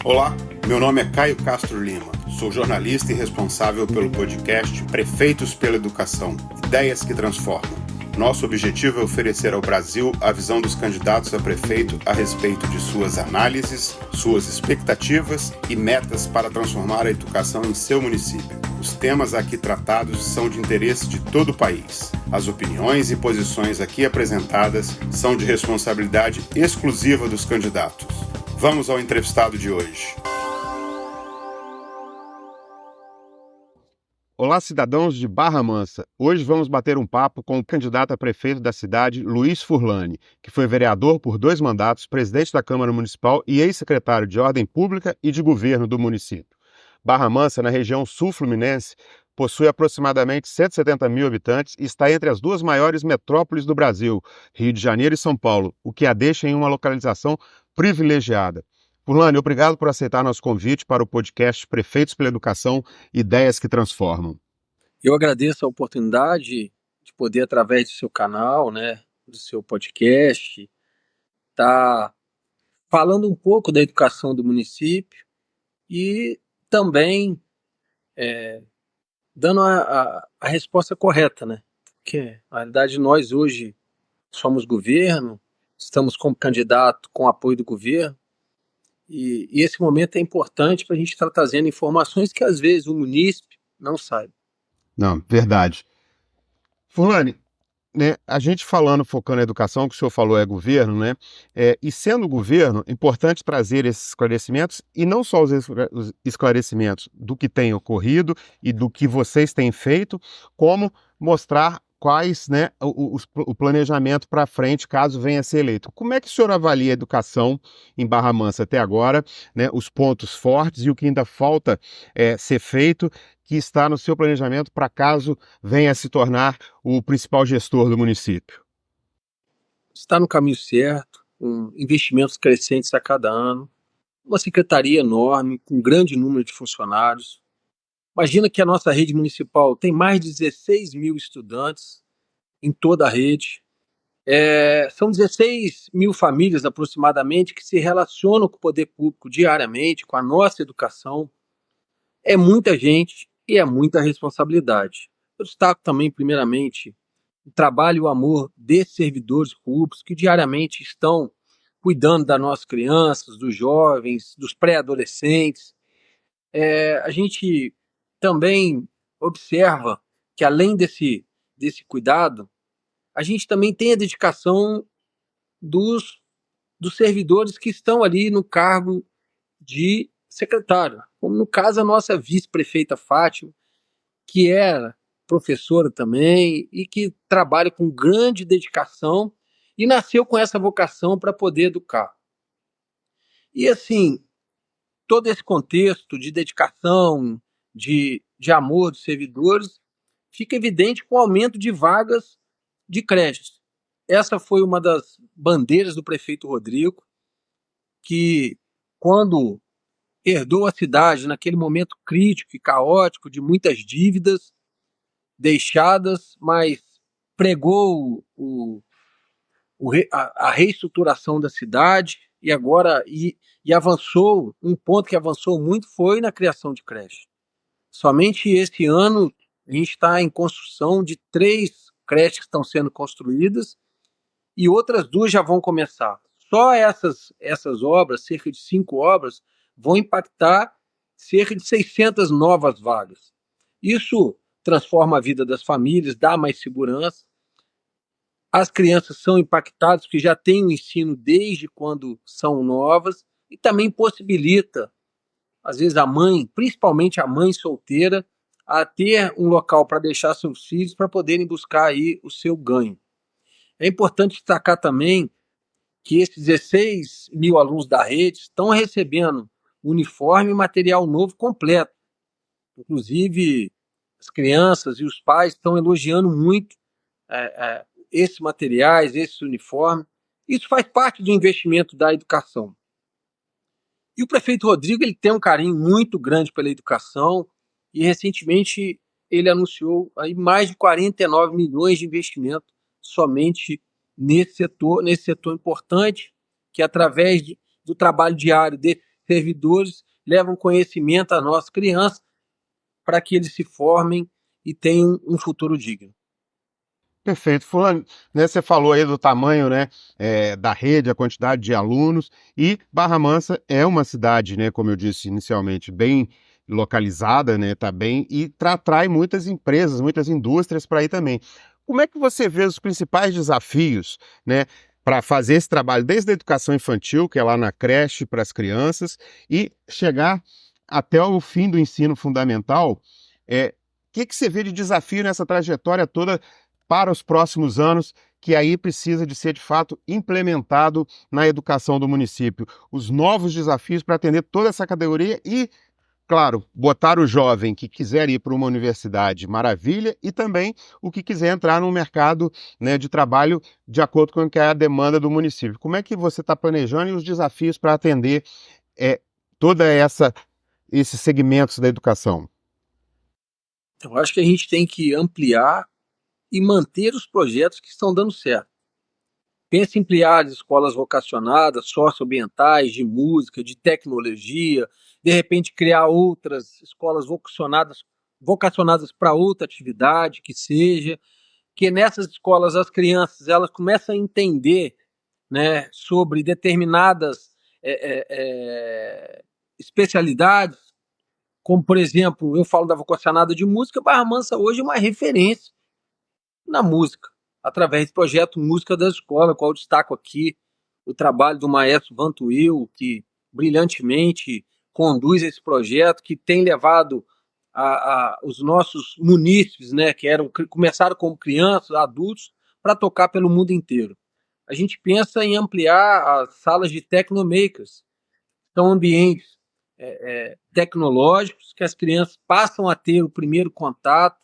Olá, meu nome é Caio Castro Lima, sou jornalista e responsável pelo podcast Prefeitos pela Educação, Ideias que Transformam. Nosso objetivo é oferecer ao Brasil a visão dos candidatos a prefeito a respeito de suas análises, suas expectativas e metas para transformar a educação em seu município. Os temas aqui tratados são de interesse de todo o país. As opiniões e posições aqui apresentadas são de responsabilidade exclusiva dos candidatos. Vamos ao entrevistado de hoje. Olá, cidadãos de Barra Mansa. Hoje vamos bater um papo com o candidato a prefeito da cidade, Luiz Furlani, que foi vereador por 2 mandatos, presidente da Câmara Municipal e ex-secretário de Ordem Pública e de Governo do município. Barra Mansa, na região sul-fluminense, possui aproximadamente 170 mil habitantes e está entre as 2 maiores metrópoles do Brasil, Rio de Janeiro e São Paulo, o que a deixa em uma localização privilegiada. Furlani, obrigado por aceitar nosso convite para o podcast Prefeitos pela Educação, Ideias que Transformam. Eu agradeço a oportunidade de poder, através do seu canal, do seu podcast, estar falando um pouco da educação do município e também dando a resposta correta, Porque, na realidade, nós hoje somos governo, estamos como candidato com apoio do governo, e esse momento é importante para a gente estar trazendo informações que, às vezes, o munícipe não sabe. Não, verdade. Furlani, a gente focando na educação, que o senhor falou é governo, e sendo governo, importante trazer esses esclarecimentos, e não só os esclarecimentos do que tem ocorrido e do que vocês têm feito, como mostrar quais, o planejamento para frente, caso venha a ser eleito. Como é que o senhor avalia a educação em Barra Mansa até agora, os pontos fortes e o que ainda falta ser feito, que está no seu planejamento para caso venha a se tornar o principal gestor do município? Está no caminho certo, com investimentos crescentes a cada ano, uma secretaria enorme, com um grande número de funcionários. Imagina que a nossa rede municipal tem mais de 16 mil estudantes em toda a rede. São 16 mil famílias aproximadamente que se relacionam com o poder público diariamente, com a nossa educação. É muita gente e é muita responsabilidade. Eu destaco também, primeiramente, o trabalho e o amor desses servidores públicos que diariamente estão cuidando das nossas crianças, dos jovens, dos pré-adolescentes. A gente também observa que, além desse cuidado, a gente também tem a dedicação dos servidores que estão ali no cargo de secretário, como no caso a nossa vice-prefeita Fátima, que era professora também e que trabalha com grande dedicação e nasceu com essa vocação para poder educar. E assim, todo esse contexto de dedicação, de amor dos servidores, fica evidente com o aumento de vagas de creches. Essa foi uma das bandeiras do prefeito Rodrigo, que quando herdou a cidade naquele momento crítico e caótico de muitas dívidas deixadas, mas pregou a reestruturação da cidade e agora avançou. Um ponto que avançou muito foi na criação de creche. Somente esse ano a gente está em construção de 3 creches que estão sendo construídas e outras 2 já vão começar. Só essas obras, cerca de 5 obras, vão impactar cerca de 600 novas vagas. Isso transforma a vida das famílias, dá mais segurança. As crianças são impactadas porque já têm o ensino desde quando são novas e também possibilita, às vezes, a mãe, principalmente a mãe solteira, a ter um local para deixar seus filhos para poderem buscar aí o seu ganho. É importante destacar também que esses 16 mil alunos da rede estão recebendo uniforme e material novo completo. Inclusive, as crianças e os pais estão elogiando muito esses materiais, esses uniformes. Isso faz parte do investimento da educação. E o prefeito Rodrigo ele tem um carinho muito grande pela educação e recentemente ele anunciou aí mais de 49 milhões de investimento somente nesse setor importante, que através do trabalho diário servidores levam conhecimento às nossas crianças para que eles se formem e tenham um futuro digno. Perfeito. Fulano, né, você falou aí do tamanho, né, da rede, a quantidade de alunos, e Barra Mansa é uma cidade, né, como eu disse inicialmente, bem localizada, né, tá bem, e atrai muitas empresas, muitas indústrias para aí também. Como é que você vê os principais desafios, né, para fazer esse trabalho desde a educação infantil, que é lá na creche para as crianças, e chegar até o fim do ensino fundamental? O que você vê de desafio nessa trajetória toda para os próximos anos, que aí precisa de ser de fato implementado na educação do município? Os novos desafios para atender toda essa categoria e, claro, botar o jovem que quiser ir para uma universidade, maravilha, e também o que quiser entrar no mercado, né, de trabalho de acordo com o que é a demanda do município. Como é que você está planejando e os desafios para atender toda esses segmentos da educação? Eu acho que a gente tem que ampliar e manter os projetos que estão dando certo. Pensa em ampliar as escolas vocacionadas, socioambientais, de música, de tecnologia, de repente criar outras escolas vocacionadas para outra atividade que seja, que nessas escolas as crianças elas começam a entender, né, sobre determinadas especialidades, como por exemplo, eu falo da vocacionada de música, Barra Mansa hoje é uma referência na música, através do projeto Música da Escola, qual eu destaco aqui o trabalho do maestro Vantuil, que brilhantemente conduz esse projeto, que tem levado os nossos munícipes, né, começaram como crianças, adultos, para tocar pelo mundo inteiro. A gente pensa em ampliar as salas de Technomakers, são ambientes tecnológicos que as crianças passam a ter o primeiro contato,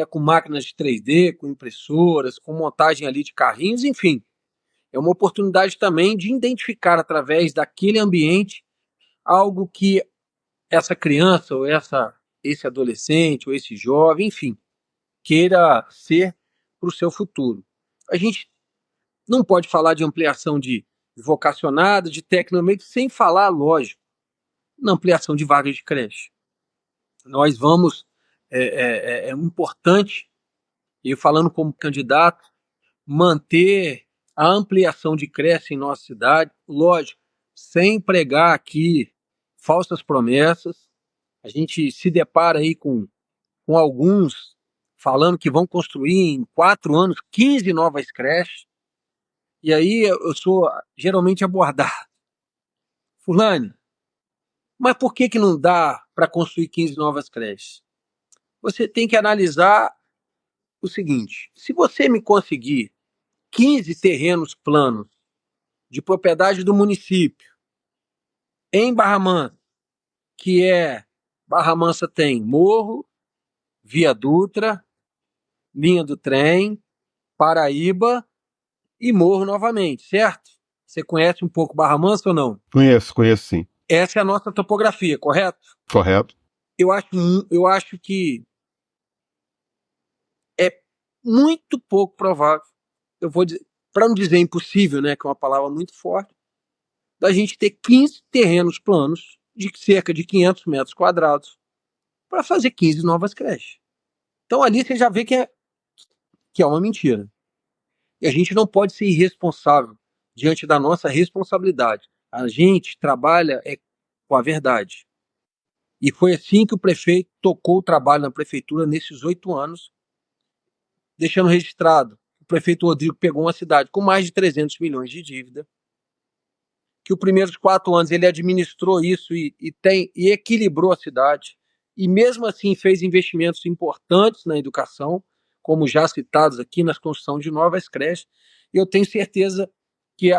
com máquinas de 3D, com impressoras, com montagem ali de carrinhos, enfim. É uma oportunidade também de identificar através daquele ambiente algo que essa criança ou esse adolescente ou esse jovem, enfim, queira ser para o seu futuro. A gente não pode falar de ampliação de vocacionada, de tecnomake, sem falar, lógico, na ampliação de vagas de creche. Nós vamos, é importante, e falando como candidato, manter a ampliação de creche em nossa cidade, lógico, sem pregar aqui falsas promessas. A gente se depara aí com alguns falando que vão construir em 4 anos 15 novas creches, e aí eu sou geralmente abordado. Fulano, mas por que não dá para construir 15 novas creches? Você tem que analisar o seguinte: se você me conseguir 15 terrenos planos de propriedade do município em Barra Mansa, que Barra Mansa tem Morro, Via Dutra, linha do trem, Paraíba e Morro novamente, certo? Você conhece um pouco Barra Mansa ou não? Conheço sim. Essa é a nossa topografia, correto? Correto. Eu acho que é muito pouco provável, eu vou dizer, para não dizer impossível, né, que é uma palavra muito forte, da gente ter 15 terrenos planos de cerca de 500 metros quadrados para fazer 15 novas creches. Então ali você já vê que é uma mentira. E a gente não pode ser irresponsável diante da nossa responsabilidade. A gente trabalha com a verdade. E foi assim que o prefeito tocou o trabalho na prefeitura nesses 8 anos, deixando registrado: o prefeito Rodrigo pegou uma cidade com mais de 300 milhões de dívida, que os primeiros 4 anos ele administrou isso e equilibrou a cidade, e mesmo assim fez investimentos importantes na educação, como já citados aqui, na construção de novas creches. E eu tenho certeza que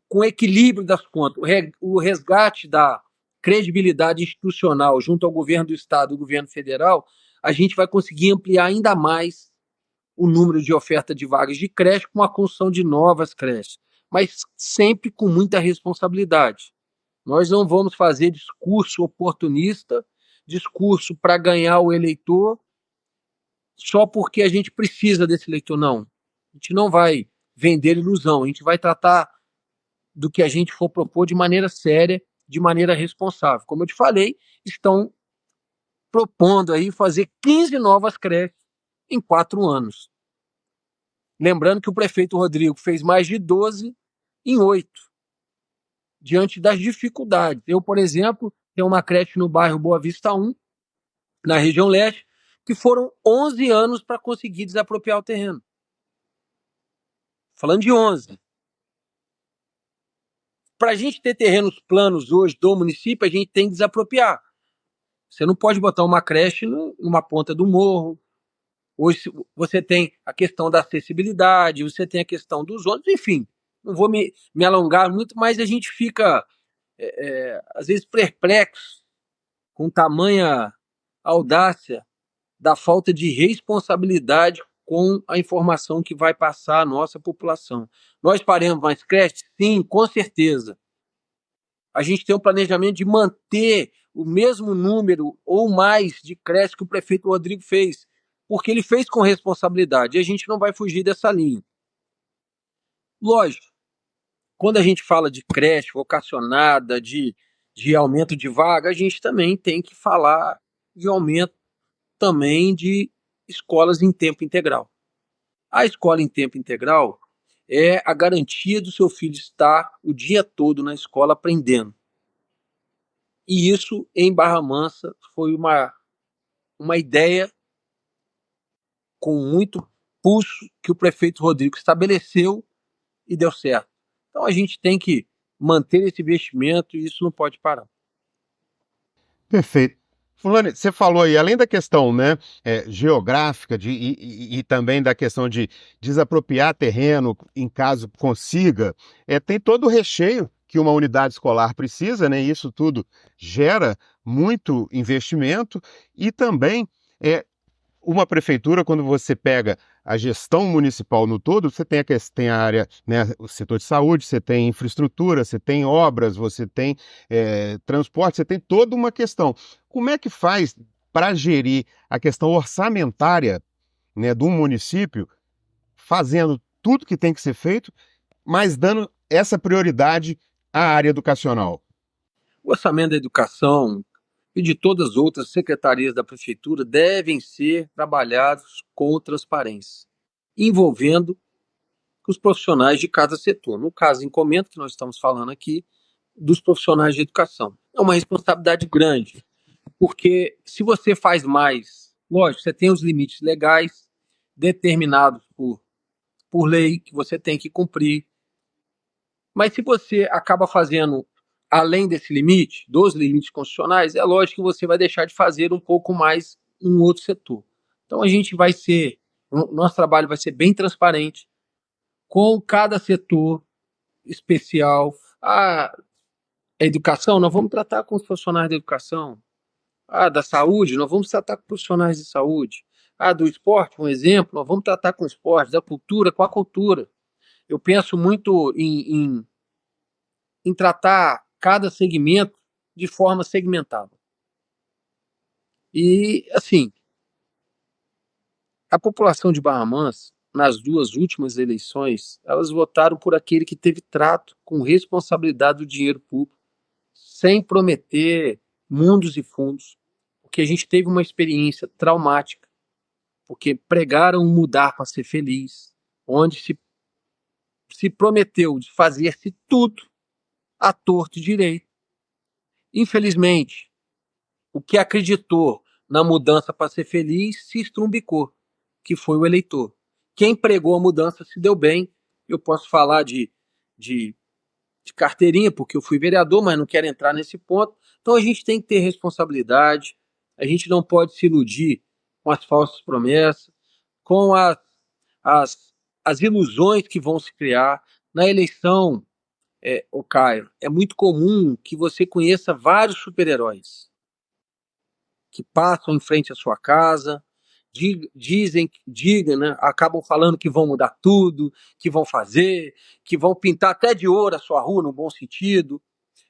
com o equilíbrio das contas, o resgate da credibilidade institucional junto ao governo do estado e ao governo federal, a gente vai conseguir ampliar ainda mais o número de oferta de vagas de creche com a construção de novas creches, mas sempre com muita responsabilidade. Nós não vamos fazer discurso oportunista, discurso para ganhar o eleitor, só porque a gente precisa desse eleitor, não. A gente não vai vender ilusão, a gente vai tratar do que a gente for propor de maneira séria de maneira responsável. Como eu te falei, estão propondo aí fazer 15 novas creches em 4 anos. Lembrando que o prefeito Rodrigo fez mais de 12 em 8, diante das dificuldades. Eu, por exemplo, tenho uma creche no bairro Boa Vista 1, na região leste, que foram 11 anos para conseguir desapropriar o terreno. Falando de 11. Para a gente ter terrenos planos hoje do município, a gente tem que desapropriar. Você não pode botar uma creche numa ponta do morro. Hoje você tem a questão da acessibilidade, você tem a questão dos ônibus, enfim. Não vou me alongar muito, mas a gente fica, às vezes, perplexo com tamanha audácia da falta de responsabilidade com a informação que vai passar à nossa população. Nós faremos mais creches? Sim, com certeza. A gente tem um planejamento de manter o mesmo número ou mais de creches que o prefeito Rodrigo fez, porque ele fez com responsabilidade e a gente não vai fugir dessa linha. Lógico, quando a gente fala de creche vocacionada, de aumento de vaga, a gente também tem que falar de aumento também de escolas em tempo integral. A escola em tempo integral é a garantia do seu filho estar o dia todo na escola aprendendo. E isso, em Barra Mansa, foi uma ideia com muito pulso que o prefeito Rodrigo estabeleceu e deu certo. Então a gente tem que manter esse investimento e isso não pode parar. Perfeito. Fulano, você falou aí, além da questão, né, geográfica e também da questão de desapropriar terreno em caso consiga, tem todo o recheio que uma unidade escolar precisa, né? Isso tudo gera muito investimento e também uma prefeitura, quando você pega a gestão municipal no todo, você tem a área, né, o setor de saúde, você tem infraestrutura, você tem obras, você tem transporte, você tem toda uma questão. Como é que faz para gerir a questão orçamentária, né, do município, fazendo tudo que tem que ser feito, mas dando essa prioridade à área educacional? O orçamento da educação e de todas as outras secretarias da prefeitura devem ser trabalhados com transparência, envolvendo os profissionais de cada setor. No caso, encomenda, que nós estamos falando aqui, dos profissionais de educação. É uma responsabilidade grande, porque se você faz mais, lógico, você tem os limites legais determinados por lei que você tem que cumprir, mas se você acaba fazendo além desse limite, dos limites constitucionais, é lógico que você vai deixar de fazer um pouco mais em outro setor. Então a gente vai ser, o nosso trabalho vai ser bem transparente com cada setor especial. A educação, nós vamos tratar com os profissionais da educação. Da saúde, nós vamos tratar com profissionais de saúde. Do esporte, um exemplo, nós vamos tratar com o esporte, da cultura, com a cultura. Eu penso muito em tratar cada segmento de forma segmentada. E, assim, a população de Barra Mansa, nas 2 últimas eleições, elas votaram por aquele que teve trato com responsabilidade do dinheiro público, sem prometer mundos e fundos, porque a gente teve uma experiência traumática, porque pregaram mudar para ser feliz, onde se prometeu de fazer-se tudo à torto e direito. Infelizmente, o que acreditou na mudança para ser feliz se estrumbicou, que foi o eleitor. Quem pregou a mudança se deu bem. Eu posso falar de carteirinha, porque eu fui vereador, mas não quero entrar nesse ponto. Então a gente tem que ter responsabilidade, a gente não pode se iludir com as falsas promessas, com as ilusões que vão se criar. Na eleição, Caio, é muito comum que você conheça vários super-heróis que passam em frente à sua casa, digam, né, acabam falando que vão mudar tudo, que vão fazer, que vão pintar até de ouro a sua rua, no bom sentido.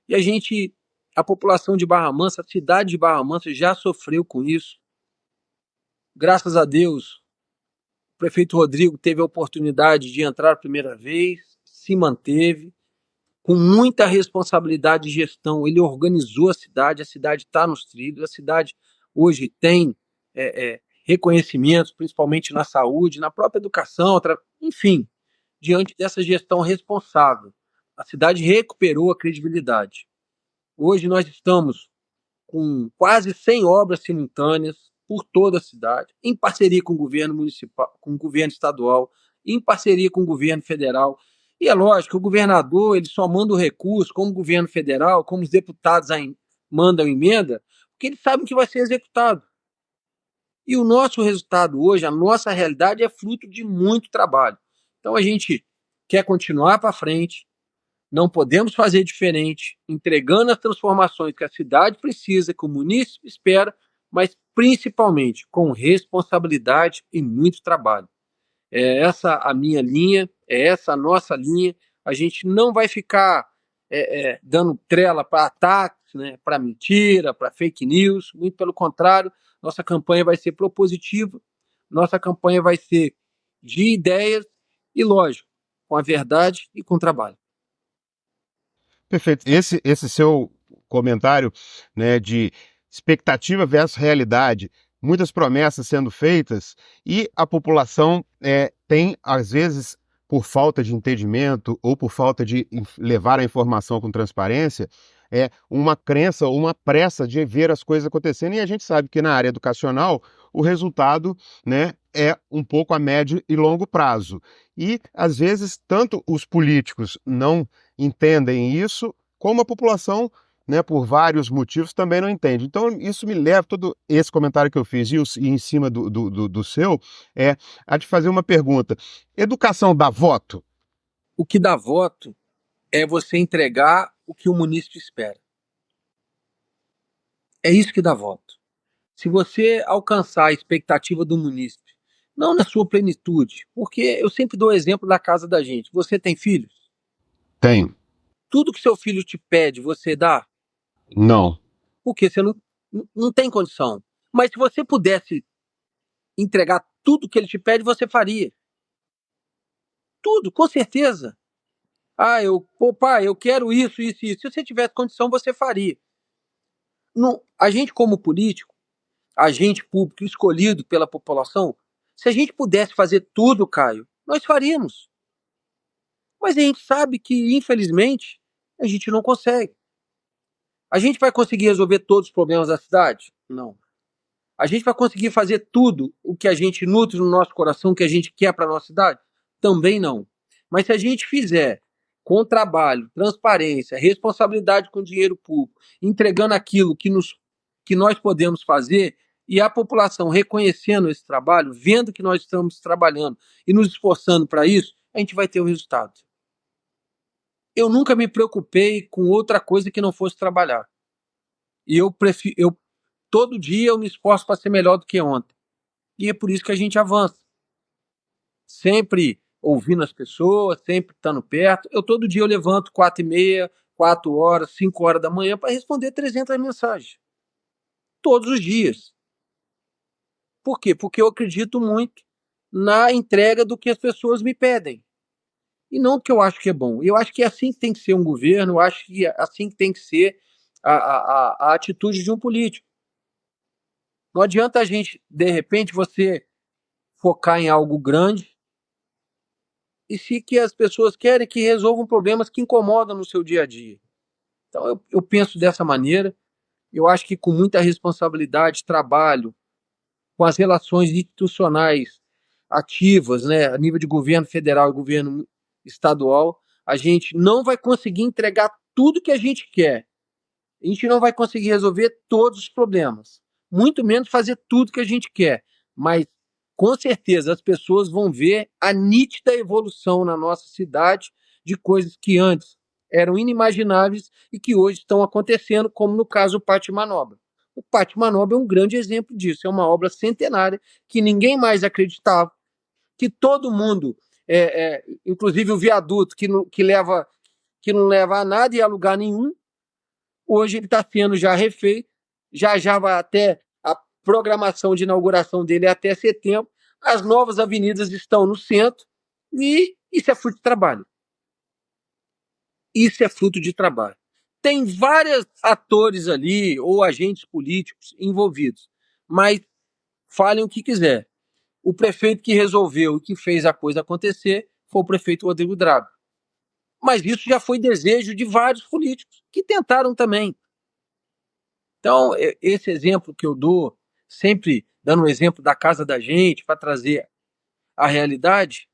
E a população de Barra Mansa, a cidade de Barra Mansa já sofreu com isso. Graças a Deus, o prefeito Rodrigo teve a oportunidade de entrar a primeira vez, se manteve, com muita responsabilidade de gestão. Ele organizou a cidade está nos trilhos, a cidade hoje tem reconhecimentos, principalmente na saúde, na própria educação, enfim, diante dessa gestão responsável. A cidade recuperou a credibilidade. Hoje nós estamos com quase 100 obras simultâneas por toda a cidade, em parceria com o governo municipal, com o governo estadual, em parceria com o governo federal. E é lógico, o governador ele só manda o recurso, como o governo federal, como os deputados mandam emenda, porque eles sabem que vai ser executado. E o nosso resultado hoje, a nossa realidade é fruto de muito trabalho. Então a gente quer continuar para frente, não podemos fazer diferente, entregando as transformações que a cidade precisa, que o município espera, mas principalmente com responsabilidade e muito trabalho. É essa a minha linha, é essa a nossa linha. A gente não vai ficar dando trela para ataques, né, para mentira, para fake news, muito pelo contrário, nossa campanha vai ser propositiva, nossa campanha vai ser de ideias e, lógico, com a verdade e com trabalho. Perfeito. Esse seu comentário, né, de expectativa versus realidade, muitas promessas sendo feitas e a população tem, às vezes, por falta de entendimento ou por falta de levar a informação com transparência, uma crença ou uma pressa de ver as coisas acontecendo. E a gente sabe que na área educacional o resultado, né, é um pouco a médio e longo prazo. E, às vezes, tanto os políticos não entendem isso, como a população, né, por vários motivos, também não entende. Então, isso me leva, todo esse comentário que eu fiz e em cima do seu, a te fazer uma pergunta. Educação dá voto? O que dá voto é você entregar o que o munícipe espera. É isso que dá voto. Se você alcançar a expectativa do munícipe, não na sua plenitude, porque eu sempre dou o exemplo da casa da gente. Você tem filhos? Tenho. Tudo que seu filho te pede, você dá? Não. Porque você não tem condição. Mas se você pudesse entregar tudo que ele te pede, você faria. Tudo, com certeza. Pai, eu quero isso, isso, isso. Se você tivesse condição, você faria. Não, a gente, como político, agente público escolhido pela população, se a gente pudesse fazer tudo, Caio, nós faríamos. Mas a gente sabe que, infelizmente, a gente não consegue. A gente vai conseguir resolver todos os problemas da cidade? Não. A gente vai conseguir fazer tudo o que a gente nutre no nosso coração, o que a gente quer para a nossa cidade? Também não. Mas se a gente fizer com trabalho, transparência, responsabilidade com o dinheiro público, entregando aquilo que nós podemos fazer e a população reconhecendo esse trabalho, vendo que nós estamos trabalhando e nos esforçando para isso, a gente vai ter o resultado. Eu nunca me preocupei com outra coisa que não fosse trabalhar. E todo dia eu me esforço para ser melhor do que ontem. E é por isso que a gente avança. Sempre ouvindo as pessoas, sempre estando perto. Todo dia eu levanto 4h30, 4 horas, 5 horas da manhã para responder 300 mensagens. Todos os dias. Por quê? Porque eu acredito muito na entrega do que as pessoas me pedem. E não que eu acho que é bom. Eu acho que é assim que tem que ser um governo, eu acho que é assim que tem que ser a atitude de um político. Não adianta a gente, de repente, você focar em algo grande e se que as pessoas querem que resolvam problemas que incomodam no seu dia a dia. Então eu penso dessa maneira, eu acho que com muita responsabilidade, trabalho, com as relações institucionais ativas, né, a nível de governo federal e governo estadual, a gente não vai conseguir entregar tudo que a gente quer. A gente não vai conseguir resolver todos os problemas, muito menos fazer tudo que a gente quer, mas com certeza as pessoas vão ver a nítida evolução na nossa cidade de coisas que antes eram inimagináveis e que hoje estão acontecendo, como no caso do Pátio Manobra. O Pátio Manobra é um grande exemplo disso, é uma obra centenária que ninguém mais acreditava, que todo mundo, inclusive o viaduto que não leva a nada e a lugar nenhum, hoje ele está sendo já refeito, já vai até a programação de inauguração dele é até setembro, as novas avenidas estão no centro e isso é fruto de trabalho. Isso é fruto de trabalho. Tem vários atores ali, ou agentes políticos envolvidos, mas falem o que quiser. O prefeito que resolveu e que fez a coisa acontecer foi o prefeito Rodrigo Drago. Mas isso já foi desejo de vários políticos que tentaram também. Então, esse exemplo que eu dou, sempre dando um exemplo da casa da gente para trazer a realidade,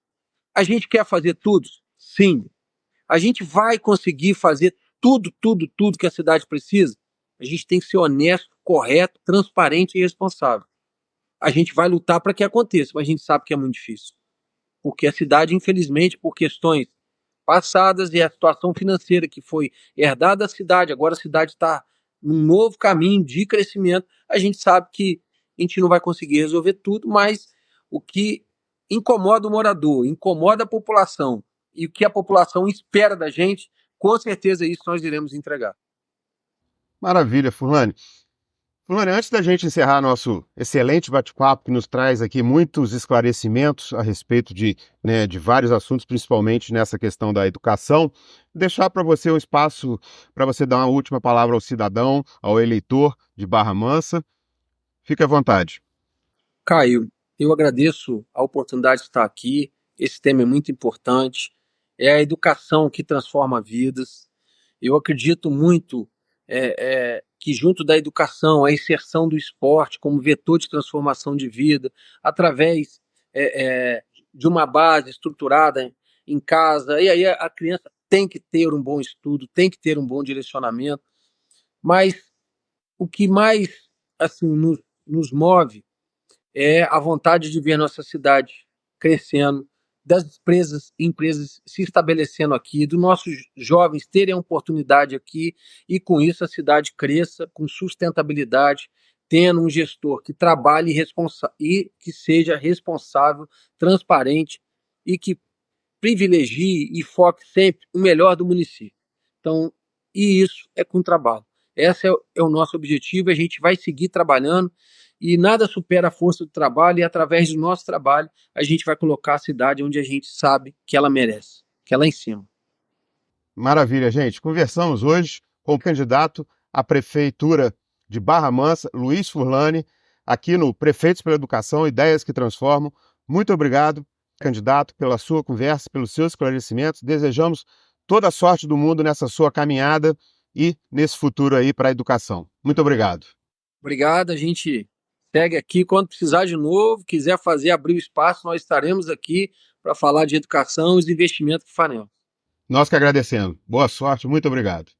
a gente quer fazer tudo? Sim. A gente vai conseguir fazer tudo que a cidade precisa? A gente tem que ser honesto, correto, transparente e responsável. A gente vai lutar para que aconteça, mas a gente sabe que é muito difícil. Porque a cidade, infelizmente, por questões passadas e a situação financeira que foi herdada da cidade, agora a cidade está num novo caminho de crescimento, a gente sabe que a gente não vai conseguir resolver tudo, mas o que incomoda o morador, incomoda a população e o que a população espera da gente, com certeza isso nós iremos entregar. Maravilha, Furlane. Furlane, antes da gente encerrar nosso excelente bate-papo, que nos traz aqui muitos esclarecimentos a respeito de vários assuntos, principalmente nessa questão da educação, deixar para você um espaço para você dar uma última palavra ao cidadão, ao eleitor de Barra Mansa. Fique à vontade. Caio, eu agradeço a oportunidade de estar aqui. Esse tema é muito importante. É a educação que transforma vidas. Eu acredito muito que junto da educação, a inserção do esporte como vetor de transformação de vida, através de uma base estruturada em casa, e aí a criança tem que ter um bom estudo, tem que ter um bom direcionamento, mas o que mais assim nos move é a vontade de ver nossa cidade crescendo, das empresas se estabelecendo aqui, dos nossos jovens terem a oportunidade aqui e com isso a cidade cresça com sustentabilidade, tendo um gestor que trabalhe e que seja responsável, transparente e que privilegie e foque sempre o melhor do município. Então, e isso é com trabalho. Esse é o nosso objetivo, a gente vai seguir trabalhando e nada supera a força do trabalho e através do nosso trabalho a gente vai colocar a cidade onde a gente sabe que ela merece, que é lá em cima. Maravilha, gente. Conversamos hoje com o candidato à Prefeitura de Barra Mansa, Luiz Furlane, aqui no Prefeitos pela Educação, Ideias que Transformam. Muito obrigado, candidato, pela sua conversa, pelos seus esclarecimentos. Desejamos toda a sorte do mundo nessa sua caminhada e nesse futuro aí para a educação. Muito obrigado. Obrigado, a gente segue aqui. Quando precisar de novo, quiser abrir o espaço, nós estaremos aqui para falar de educação e os investimentos que faremos. Nós que agradecemos. Boa sorte, muito obrigado.